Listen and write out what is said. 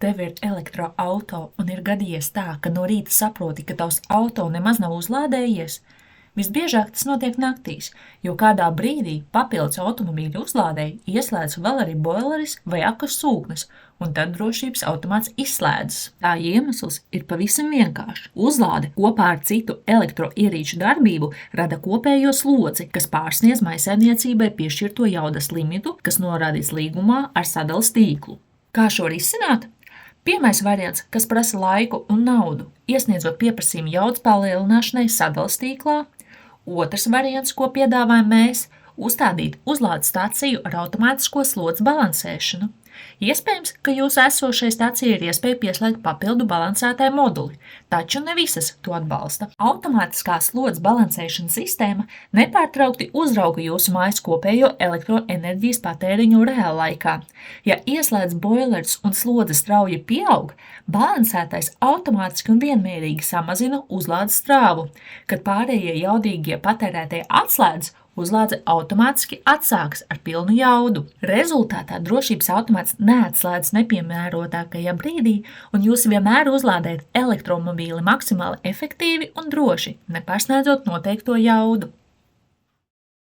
tev ir elektroauto un ir gadījies tā, ka no rīta saproti, ka tavs auto nemaz nav uzlādējies, visbiežāk tas notiek naktīs, jo kādā brīdī papildus automobīļu uzlādēji ieslēdz vēl arī boileris vai akas sūknes, un tad drošības automāts izslēdzas. Tā iemesls ir pavisam vienkārši. Uzlāde kopā ar citu elektroierīču darbību rada kopējo slodzi, kas pārsniedz mājsaimniecībai piešķirto jaudas limitu, kas norādīts līgumā ar sadales tīklu. Kā šo risināt? Pirmais variants, kas prasa laiku un naudu, iesniedzot pieprasījumu jaudas palielināšanai sadales tīklā. Otrs variants, ko piedāvājam mēs, uzstādīt uzlādes staciju ar automātisko slodzes balansēšanu. Iespējams, ka jūsu esošai stacijai ir iespēja pieslēgt papildu balansētāju moduli, taču ne visas to atbalsta. Automātiskā slodzes balansēšanas sistēma nepārtraukti uzrauga jūsu mājas kopējo elektroenerģijas patēriņu reāllaikā. Ja ieslēdz boilers un slodze strauji pieaug, balansētājs automātiski un vienmērīgi samazina uzlādes strāvu. Kad pārējie jaudīgie patērētāji atslēdz, uzlādze automātiski atsāks ar pilnu jaudu. Rezultātā drošības automāts neatslēdz nepiemērotākajā brīdī, un jūs vienmēr uzlādējat elektromobīli maksimāli efektīvi un droši, nepārsniedzot noteikto jaudu.